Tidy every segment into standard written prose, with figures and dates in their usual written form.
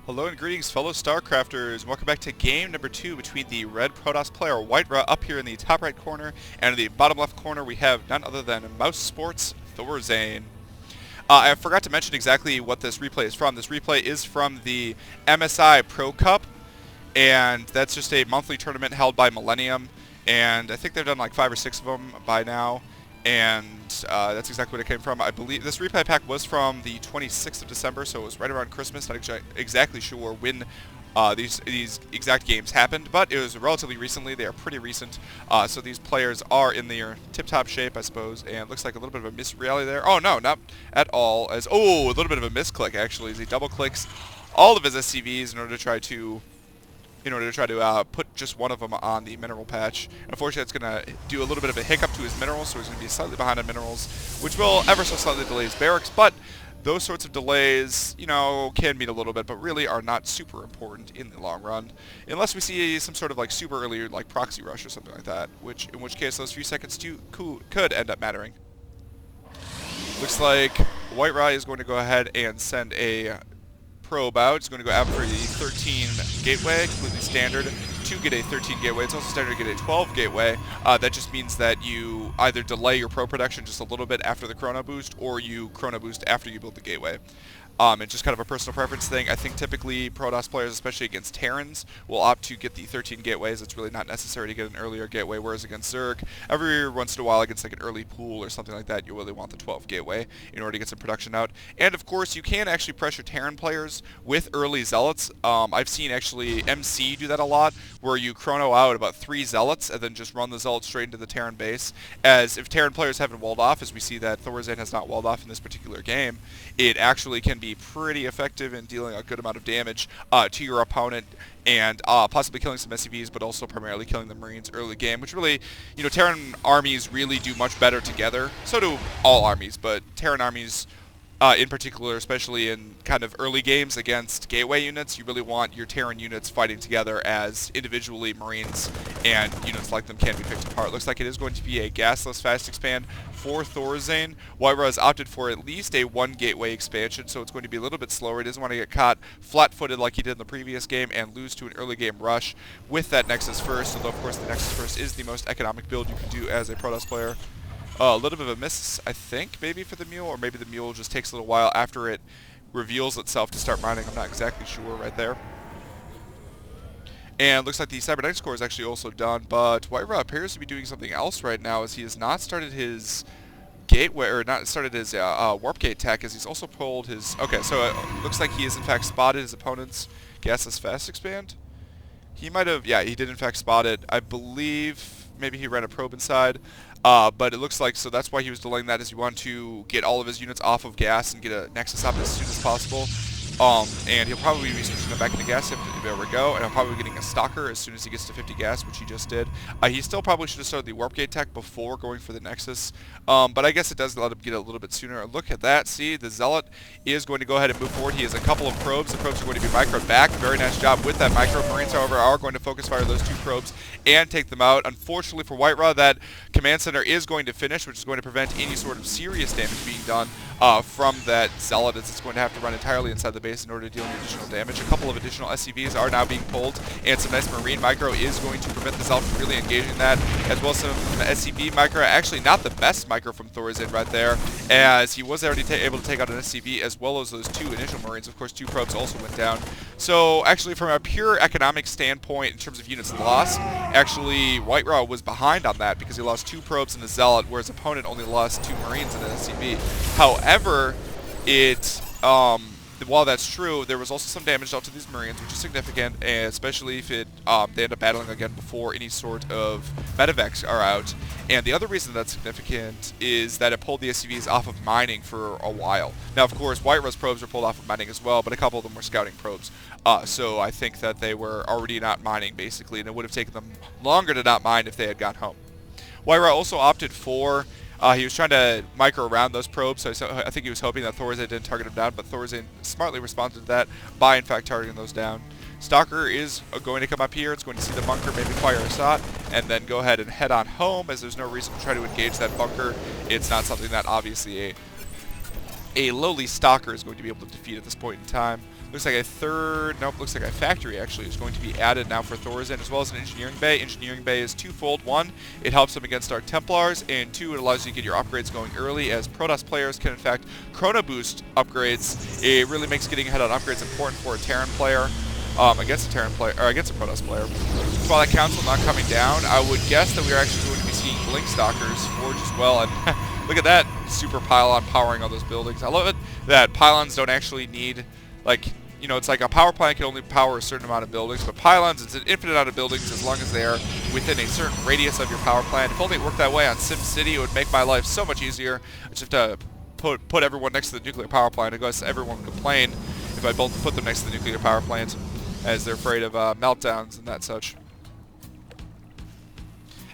Hello and greetings, fellow StarCrafters. Welcome back to game number 2 between the red Protoss player WhiteRa up here in the top right corner, and in the bottom left corner we have none other than mouz.Thorzain. I forgot to mention exactly what this replay is from. This replay is from the MSI Pro Cup, and that's just a monthly tournament held by Millennium, and I think they've done like 5 or 6 of them by now. And that's exactly what it came from. I believe this replay pack was from the 26th of December, so it was right around Christmas. Not exactly sure when these exact games happened, but it was relatively recently. They are pretty recent, so these players are in their tip-top shape, I suppose. And looks like a little bit of a miss reality there. Oh no, not at all. A little bit of a misclick actually, as he double clicks all of his SCVs in order to try to put just one of them on the mineral patch. Unfortunately, it's going to do a little bit of a hiccup to his minerals, so he's going to be slightly behind on minerals, which will ever so slightly delay his barracks, but those sorts of delays, can mean a little bit, but really are not super important in the long run, unless we see some sort of like super early like proxy rush or something like that, in which case those few seconds could end up mattering. Looks like WhiteRa is going to go ahead and send a probe out. It's going to go out for the 13 gateway, completely standard to get a 13 gateway. It's also standard to get a 12 gateway. That just means that you either delay your probe production just a little bit after the chrono boost, or you chrono boost after you build the gateway. It's just kind of a personal preference thing. I think typically Protoss players, especially against Terrans, will opt to get the 13 gateways. It's really not necessary to get an earlier gateway, whereas against Zerg, every once in a while against like an early pool or something like that, you really want the 12 gateway in order to get some production out. And of course, you can actually pressure Terran players with early Zealots. I've seen actually MC do that a lot, where you chrono out about 3 Zealots and then just run the Zealots straight into the Terran base. As if Terran players haven't walled off, as we see that Thorzain has not walled off in this particular game, it actually can be pretty effective in dealing a good amount of damage to your opponent, and possibly killing some SCVs, but also primarily killing the Marines early game, which really, Terran armies really do much better together. So do all armies, but Terran armies in particular, especially in kind of early games against gateway units, you really want your Terran units fighting together as individually Marines, and units like them can be picked apart. Looks like it is going to be a gasless fast expand for Thorzain. WhiteRa has opted for at least a 1 gateway expansion, so it's going to be a little bit slower. He doesn't want to get caught flat-footed like he did in the previous game and lose to an early game rush with that Nexus First, although of course the Nexus First is the most economic build you can do as a Protoss player. A little bit of a miss, I think, maybe for the Mule, or maybe the Mule just takes a little while after it reveals itself to start mining. I'm not exactly sure right there. And looks like the Cybernetics core is actually also done, but WhiteRa appears to be doing something else right now, as he has not started his gateway, or not started his warp gate tech, as he's also pulled his... Okay, so it looks like he has in fact spotted his opponent's gasless fast expand. He might have... Yeah, he did in fact spot it. I believe maybe he ran a probe inside. But it looks like, so that's why he was delaying that, is he wanted to get all of his units off of gas and get a Nexus up as soon as possible. And he'll probably be switching them back into gas. There we go. And he'll probably be getting a Stalker as soon as he gets to 50 gas, which he just did. He still probably should have started the Warp Gate tech before going for the Nexus. But I guess it does let him get a little bit sooner. Look at that. See, the Zealot is going to go ahead and move forward. He has a couple of probes. The probes are going to be microed back. Very nice job with that micro. Marines, however, are going to focus fire those 2 probes and take them out. Unfortunately for WhiteRa, that command center is going to finish, which is going to prevent any sort of serious damage being done from that Zealot, as it's going to have to run entirely inside the base in order to deal any additional damage. A couple of additional SCVs are now being pulled, and some nice Marine micro is going to prevent the Zealot from really engaging that, as well as some SCV micro. Actually, not the best micro from Thorzain right there, as he was already able to take out an SCV, as well as those 2 initial Marines. Of course, 2 probes also went down. So, actually, from a pure economic standpoint, in terms of units lost, actually, WhiteRa was behind on that, because he lost 2 probes and a Zealot, whereas opponent only lost 2 Marines and an SCV. However, while that's true, there was also some damage dealt to these Marines, which is significant, and especially if they end up battling again before any sort of medevacs are out. And the other reason that's significant is that it pulled the SCVs off of mining for a while. Now, of course, WhiteRa's probes were pulled off of mining as well, but a couple of them were scouting probes. So I think that they were already not mining, basically, and it would have taken them longer to not mine if they had gone home. WhiteRa also opted for... he was trying to micro around those probes, so I think he was hoping that Thorzain didn't target him down, but Thorzain smartly responded to that by, in fact, targeting those down. Stalker is going to come up here. It's going to see the bunker, maybe fire a shot, and then go ahead and head on home, as there's no reason to try to engage that bunker. It's not something that, obviously, a lowly Stalker is going to be able to defeat at this point in time. Looks like a third, nope, looks like a factory actually is going to be added now for Thorzain, as well as an engineering bay. Engineering bay is twofold. One, it helps them against Dark Templars, and two, it allows you to get your upgrades going early, as Protoss players can in fact Chrono Boost upgrades. It really makes getting ahead on upgrades important for a Terran player. Against a Terran player, or against a Protoss player. Twilight Council not coming down, I would guess that we are actually going to be seeing Blink Stalkers forge as well, and look at that super pylon powering all those buildings. I love it that pylons don't actually need, like, you know, it's like a power plant can only power a certain amount of buildings, but pylons, it's an infinite amount of buildings as long as they are within a certain radius of your power plant. If only it worked that way on SimCity, it would make my life so much easier. I just have to put everyone next to the nuclear power plant. I guess everyone would complain if I both put them next to the nuclear power plant, as they're afraid of meltdowns and that such.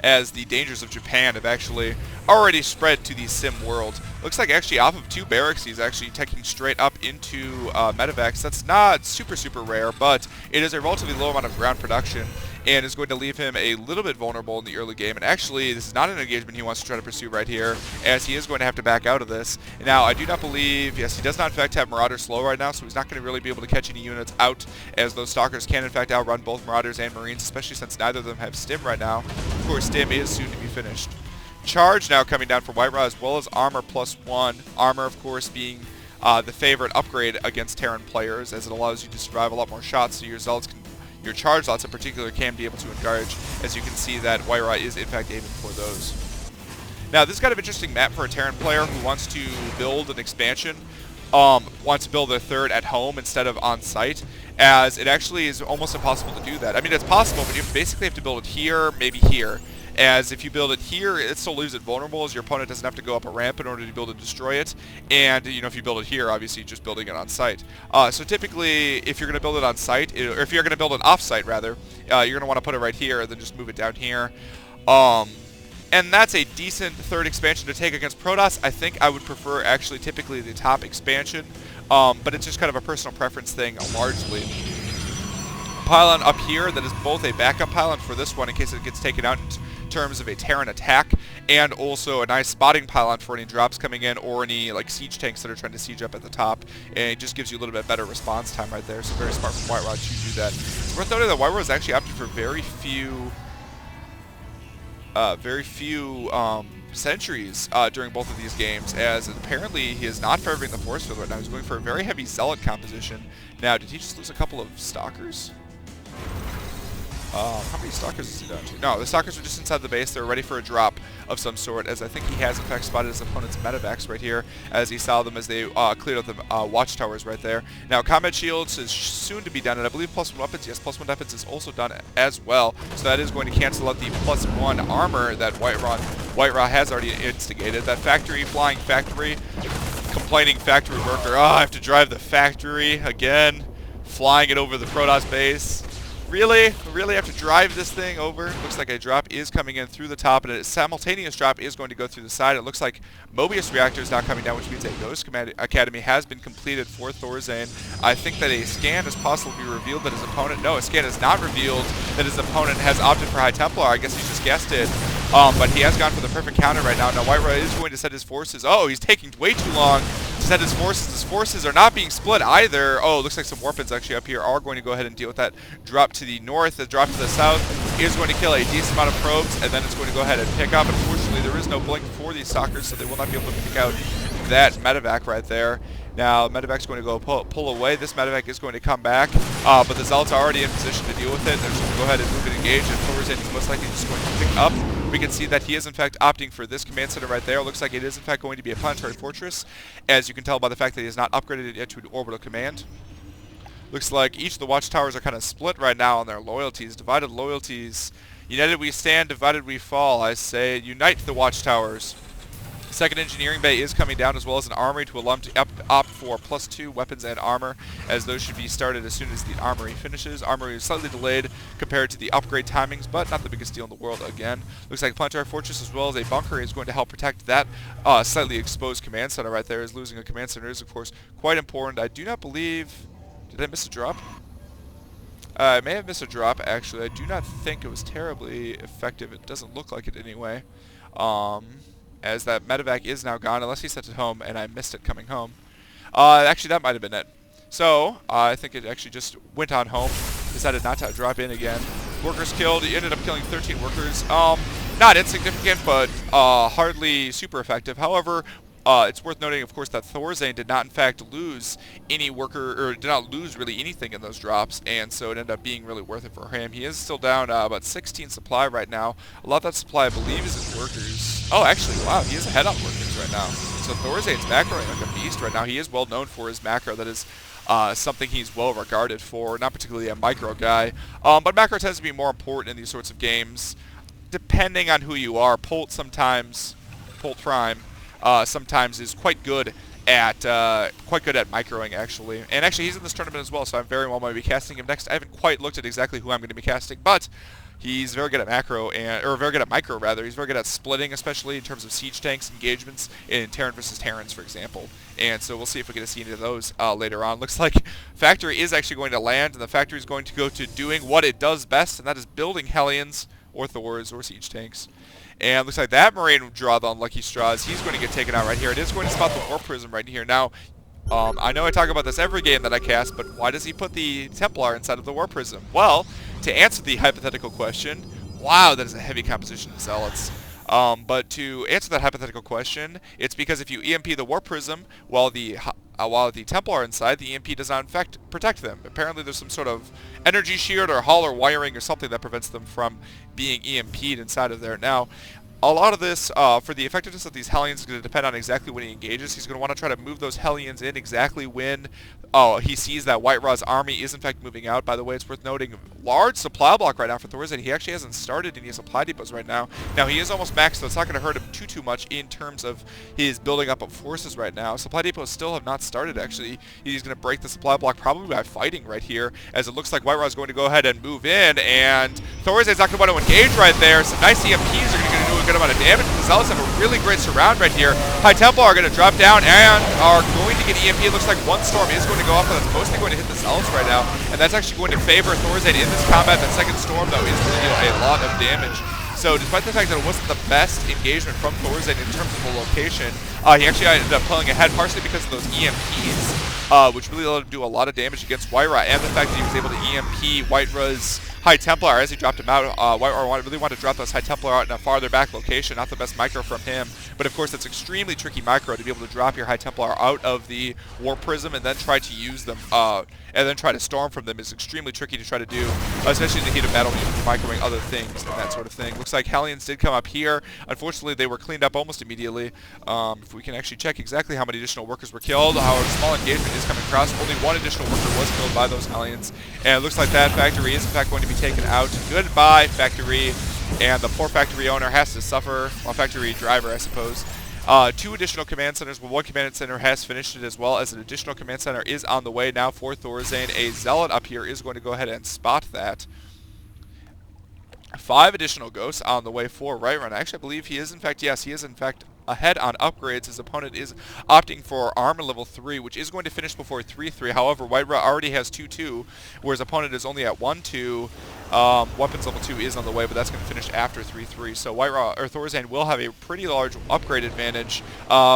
As the dangers of Japan have actually already spread to the sim world. Looks like actually off of 2 barracks he's actually taking straight up into medevacs. That's not super rare, but it is a relatively low amount of ground production and is going to leave him a little bit vulnerable in the early game. And actually, this is not an engagement he wants to try to pursue right here, as he is going to have to back out of this. Now, I do not believe, yes, he does not in fact have Marauder slow right now, so he's not going to really be able to catch any units out, as those Stalkers can in fact outrun both Marauders and Marines, especially since neither of them have Stim right now. Of course, Stim is soon to be finished. Charge now coming down for WhiteRa, as well as Armor +1. Armor, of course, being the favorite upgrade against Terran players, as it allows you to survive a lot more shots, so your Zealots can, your charge lots in particular, can be able to engage, as you can see that WhiteRa is in fact aiming for those. Now, this is kind of interesting map for a Terran player who wants to build an expansion, wants to build a third at home instead of on site, as it actually is almost impossible to do that. I mean, it's possible, but you basically have to build it here, maybe here. As if you build it here, it still leaves it vulnerable, as your opponent doesn't have to go up a ramp in order to be able to destroy it. And, you know, if you build it here, obviously you're just building it on site. So typically, if you're going to build it on site, or if you're going to build it off site rather, you're going to want to put it right here and then just move it down here. And that's a decent third expansion to take against Protoss. I think I would prefer actually typically the top expansion, but it's just kind of a personal preference thing largely. Pylon up here that is both a backup pylon for this one in case it gets taken out in terms of a Terran attack, and also a nice spotting pylon for any drops coming in or any like siege tanks that are trying to siege up at the top, and it just gives you a little bit better response time right there. So very smart from WhiteRa to do that. It's worth noting that WhiteRa has actually opted for very few sentries during both of these games, as apparently he is not favoring the force field right now. He's going for a very heavy Zealot composition. Now, did he just lose a couple of Stalkers? How many Stalkers is he down to? No, the Stalkers are just inside the base. They're ready for a drop of some sort, as I think he has in fact spotted his opponent's medevacs right here, as he saw them as they cleared out the watchtowers right there. Now, combat shields is soon to be done, and I believe +1 weapons, yes, +1 weapons is also done as well. So that is going to cancel out the +1 armor that WhiteRa has already instigated. That factory, flying factory, complaining factory worker. Oh, I have to drive the factory again, flying it over the Protoss base. Really? Really have to drive this thing over? Looks like a drop is coming in through the top, and a simultaneous drop is going to go through the side. It looks like Mobius Reactor is now coming down, which means a Ghost Academy has been completed for Thorzain. I think that a scan is possibly revealed that his opponent... No, a scan is not revealed that his opponent has opted for High Templar. I guess he just guessed it. But he has gone for the perfect counter right now. Now, WhiteRa is going to set his forces... Oh, he's taking way too long to set his forces. His forces are not being split either. Oh, looks like some Warpins actually up here are going to go ahead and deal with that drop to the north. The drop to the south is going to kill a decent amount of probes, and then it's going to go ahead and pick up. Unfortunately, there is no blink for these Stalkers, so they will not be able to pick out that medevac right there. Now, medevac's going to go pull away. This medevac is going to come back, but the Zealots are already in position to deal with it. They're just going to go ahead and move and engage, and Thorzain is most likely just going to pick up. We can see that he is in fact opting for this command center right there. Looks like it is in fact going to be a planetary fortress, as you can tell by the fact that he has not upgraded it yet to an orbital command. Looks like each of the watchtowers are kind of split right now on their loyalties. Divided loyalties. United we stand, divided we fall. I say unite the watchtowers. Second engineering bay is coming down, as well as an armory to allow him to opt for +2 weapons and armor, as those should be started as soon as the armory finishes. Armory is slightly delayed compared to the upgrade timings, but not the biggest deal in the world again. Looks like planetary fortress as well as a bunker is going to help protect that slightly exposed command center right there, as losing a command center is of course quite important. I do not believe... Did I miss a drop? I may have missed a drop actually. I do not think it was terribly effective. It doesn't look like it anyway. As that medevac is now gone, unless he sent it home and I missed it coming home. Actually, that might have been it. So I think it actually just went on home. Decided not to drop in again. Workers killed. He ended up killing 13 workers. Not insignificant, but hardly super effective. However, it's worth noting, of course, that Thorzain did not, in fact, lose any worker, or did not lose really anything in those drops, and so it ended up being really worth it for him. He is still down about 16 supply right now. A lot of that supply, I believe, is in workers. Oh, actually, wow, he is ahead on workers right now. So Thorzain's macroing like a beast right now. He is well known for his macro. That is something he's well regarded for. Not particularly a micro guy, but macro tends to be more important in these sorts of games, depending on who you are. Polt Prime, sometimes is quite good at microing actually. And actually, he's in this tournament as well, so I'm very well might be casting him next. I haven't quite looked at exactly who I'm going to be casting, but he's very good at macro, or very good at micro rather. He's very good at splitting, especially in terms of siege tanks engagements in Terran versus Terrans, for example. And so we'll see if we get to see any of those later on. Looks like Factory is actually going to land, and the Factory is going to go to doing what it does best, and that is building Hellions or Thors or siege tanks. And looks like that Marine will draw the unlucky straws. He's going to get taken out right here. It is going to spot the War Prism right here. Now, I know I talk about this every game that I cast, but why does he put the Templar inside of the War Prism? Well, to answer the hypothetical question, wow, that is a heavy composition of Zealots. But to answer that hypothetical question, it's because if you EMP the War Prism while the Templar are inside, the EMP does not in fact protect them. Apparently there's some sort of energy shield or hull or wiring or something that prevents them from being EMP'd inside of there. Now, a lot of this, for the effectiveness of these Hellions, is going to depend on exactly when he engages. He's going to want to try to move those Hellions in exactly when he sees that WhiteRa's army is in fact moving out. By the way, it's worth noting, large supply block right now for Thorzain. He actually hasn't started any supply depots right now. Now, he is almost maxed, so it's not going to hurt him too much in terms of his building up of forces right now. Supply depots still have not started, actually. He's going to break the supply block probably by fighting right here, as it looks like WhiteRa is going to go ahead and move in, and Thorzain's not going to want to engage right there. Some nice EMPs are going to do a good amount of damage. The Zealots have a really great surround right here. High Templar are going to drop down and are going to get EMP. It looks like one storm is going to go off, but that's mostly going to hit the Zealots right now, and that's actually going to favor Thorzain in this combat. That second storm, though, is going to deal a lot of damage. So despite the fact that it wasn't the best engagement from Thorzain in terms of the location, he actually ended up pulling ahead partially because of those EMPs, which really let him do a lot of damage against WhiteRa, and the fact that he was able to EMP WhiteRa's High Templar as he dropped him out. WhiteRa really wanted to drop those High Templar out in a farther back location. Not the best micro from him, but of course it's extremely tricky micro to be able to drop your High Templar out of the War Prism and then try to use them, and then try to storm from them is extremely tricky to try to do, especially in the heat of battle when you're microing other things and that sort of thing. Looks like Hellions did come up here. Unfortunately, they were cleaned up almost immediately. If we can actually check exactly how many additional workers were killed, how a small engagement is coming across. Only one additional worker was killed by those Hellions, and it looks like that Factory is in fact going to be taken out. Goodbye, Factory, and the poor Factory owner has to suffer, well, Factory driver, I suppose. 2 additional command centers, well, 1 command center has finished it, as well as an additional command center is on the way now for Thorzain. A Zealot up here is going to go ahead and spot that. 5 additional ghosts on the way for WhiteRa. Actually, I believe he is in fact, yes, he is in fact ahead on upgrades. His opponent is opting for armor level 3, which is going to finish before 3-3. However, WhiteRa already has 2-2, whereas opponent is only at 1-2. Weapons level 2 is on the way, but that's going to finish after 3-3. So WhiteRa, or Thorzain, will have a pretty large upgrade advantage,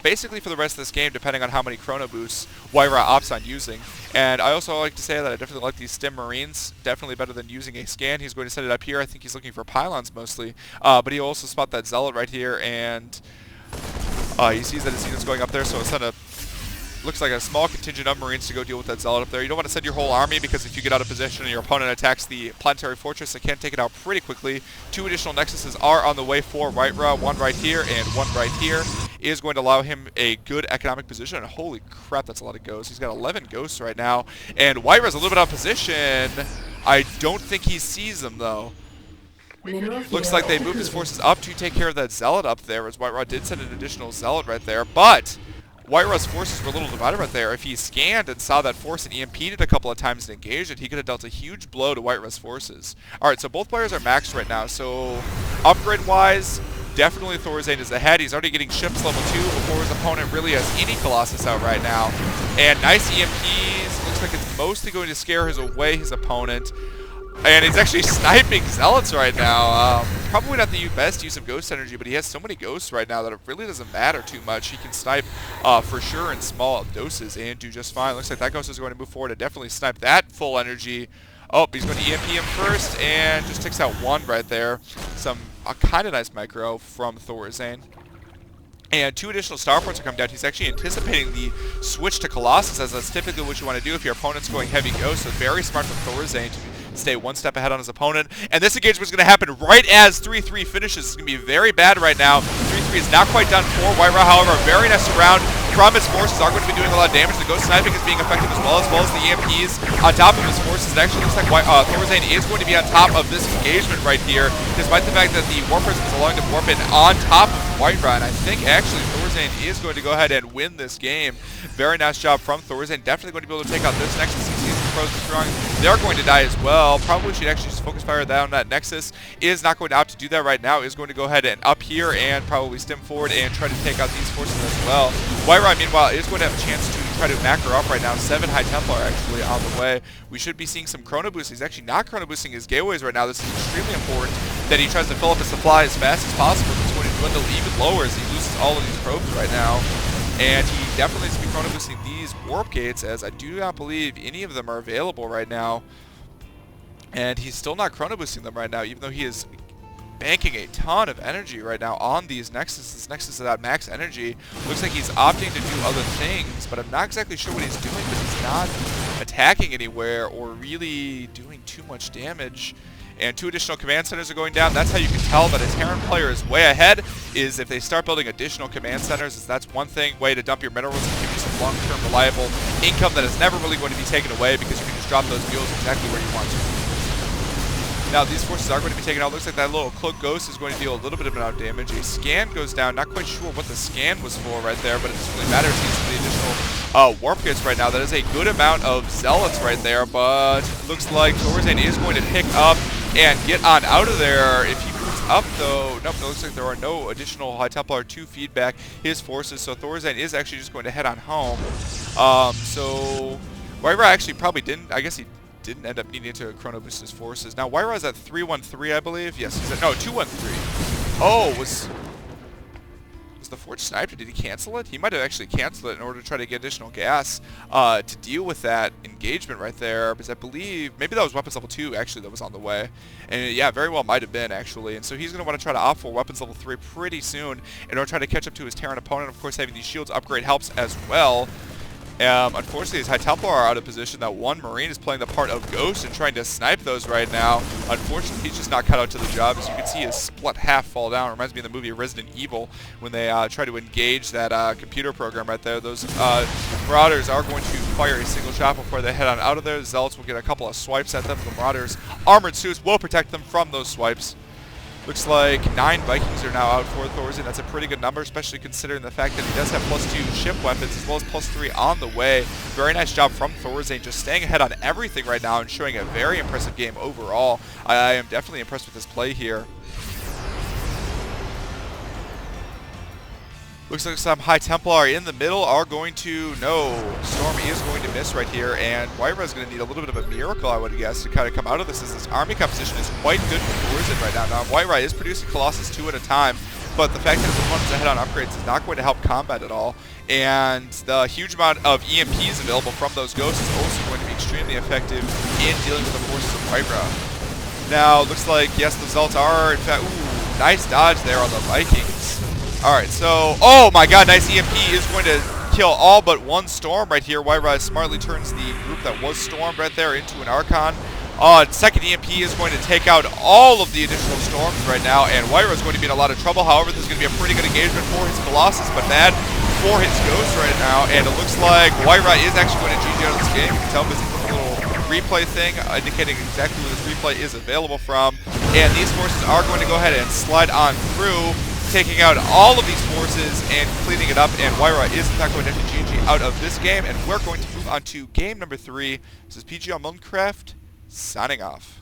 basically for the rest of this game, depending on how many chrono boosts WhiteRa opts on using. And I also like to say that I definitely like these Stim Marines, definitely better than using a scan. He's going to set it up here. I think he's looking for pylons mostly, but he'll also spot that Zealot right here, and he sees that his unit's going up there, so it's sent a, looks like a small contingent of Marines to go deal with that Zealot up there. You don't want to send your whole army, because if you get out of position and your opponent attacks the planetary fortress, it can take it out pretty quickly. 2 additional Nexuses are on the way for WhiteRa, 1 right here and 1 right here. Is going to allow him a good economic position. And holy crap, that's a lot of ghosts. He's got 11 ghosts right now, and WhiteRa's a little bit out of position. I don't think he sees them, though. Looks like they moved his forces up to take care of that Zealot up there, as WhiteRa did send an additional Zealot right there, but WhiteRa's forces were a little divided right there. If he scanned and saw that force and EMP'd it a couple of times and engaged it, he could have dealt a huge blow to WhiteRa's forces. Alright, so both players are maxed right now, so upgrade-wise, definitely Thorzain is ahead. He's already getting ships level 2 before his opponent really has any Colossus out right now. And nice EMPs. Looks like it's mostly going to scare away his opponent. And he's actually sniping Zealots right now. Probably not the best use of Ghost Energy, but he has so many Ghosts right now that it really doesn't matter too much. He can snipe for sure in small doses and do just fine. Looks like that Ghost is going to move forward and definitely snipe that full energy. Oh, he's going to EMP him first and just takes out one right there. Some kind of nice micro from Thorzain. And 2 additional starports are coming down. He's actually anticipating the switch to Colossus, as that's typically what you want to do if your opponent's going heavy Ghost. So very smart from Thorzain to stay one step ahead on his opponent. And this engagement is going to happen right as 3-3 finishes. It's going to be very bad right now. 3-3 is not quite done for WhiteRa, however, a very nice round from his forces are going to be doing a lot of damage. The Ghost Sniping is being effective as well as the EMPs on top of his forces. It actually looks like Thorzain is going to be on top of this engagement right here, despite the fact that the Warp Prism is allowing the Warp in on top of WhiteRa. And I think actually Thorzain is going to go ahead and win this game. Very nice job from Thorzain. Definitely going to be able to take out this Nexus. He sees the pros are strong. They're going to die as well. Probably should actually just focus fire down that Nexus. Is not going to opt to do that right now. Is going to go ahead and up here and probably stem forward and try to take out these forces as well. WhiteRa, meanwhile, is going to have a chance to try to macro up right now. 7 High Templar actually on the way. We should be seeing some Chrono Boost. He's actually not Chrono Boosting his gateways right now. This is extremely important that he tries to fill up his supply as fast as possible. He's going to dwindle even lower as he loses all of these probes right now. And he definitely needs to be Chrono Boosting these Warp Gates, as I do not believe any of them are available right now. And he's still not Chrono Boosting them right now, even though he is banking a ton of energy right now on these Nexus. This Nexus is at max energy. Looks like he's opting to do other things, but I'm not exactly sure what he's doing, because he's not attacking anywhere or really doing too much damage. And 2 additional command centers are going down. That's how you can tell that a Terran player is way ahead, is if they start building additional command centers. As that's one way to dump your minerals and give you some long-term reliable income that is never really going to be taken away, because you can just drop those mules exactly where you want to. Now these forces are going to be taken out. Looks like that little Cloak Ghost is going to deal a little bit of amount of damage. A scan goes down. Not quite sure what the scan was for right there, but it doesn't really matter. It seems to be additional Warp Gates right now. That is a good amount of Zealots right there, but looks like Thorzain is going to pick up and get on out of there. If he moves up though, nope, it looks like there are no additional High Templar to feed back his forces, so Thorzain is actually just going to head on home. So WhiteRa actually probably didn't, I guess he didn't end up needing to Chrono Boost his forces. Now WhiteRa is at 313, I believe. Yes, he's at, no, 213. Oh, was the Forge sniped, or did he cancel it? He might have actually canceled it in order to try to get additional gas to deal with that engagement right there, because I believe maybe that was weapons level 2 actually that was on the way. And yeah, very well might have been actually. And so he's going to want to try to opt for weapons level 3 pretty soon in order to try to catch up to his Terran opponent. Of course, having these shields upgrade helps as well. Unfortunately, his High Templar are out of position. That one Marine is playing the part of Ghost and trying to snipe those right now. Unfortunately, he's just not cut out to the job. As you can see, his split half fall down. Reminds me of the movie Resident Evil when they try to engage that computer program right there. Those Marauders are going to fire a single shot before they head on out of there. The Zealots will get a couple of swipes at them. The Marauders' armored suits will protect them from those swipes. Looks like 9 Vikings are now out for Thorzain. That's a pretty good number, especially considering the fact that he does have +2 ship weapons as well as +3 on the way. Very nice job from Thorzain, just staying ahead on everything right now and showing a very impressive game overall. I am definitely impressed with his play here. Looks like some High Templar in the middle are going to, no, Storm is going to miss right here, and WhiteRa is going to need a little bit of a miracle, I would guess, to kind of come out of this, as this army composition is quite good for Thorzain right now. Now, WhiteRa is producing Colossus 2 at a time, but the fact that his opponent's ahead on upgrades is not going to help combat at all, and the huge amount of EMPs available from those Ghosts is also going to be extremely effective in dealing with the forces of WhiteRa. Now, looks like, yes, the Zealots are, in fact, ooh, nice dodge there on the Vikings. Alright, so, oh my god, nice EMP is going to kill all but one Storm right here. WhiteRa smartly turns the group that was Stormed right there into an Archon. Second EMP is going to take out all of the additional Storms right now, and WhiteRa is going to be in a lot of trouble. However, this is going to be a pretty good engagement for his Colossus, but bad for his Ghost right now, and it looks like WhiteRa is actually going to GG out of this game. You can tell because he's a little replay thing indicating exactly where this replay is available from, and these forces are going to go ahead and slide on through, taking out all of these forces and cleaning it up, and WhiteRa is in fact going to have to GG out of this game, and we're going to move on to game number 3. This is PG on Minecraft, signing off.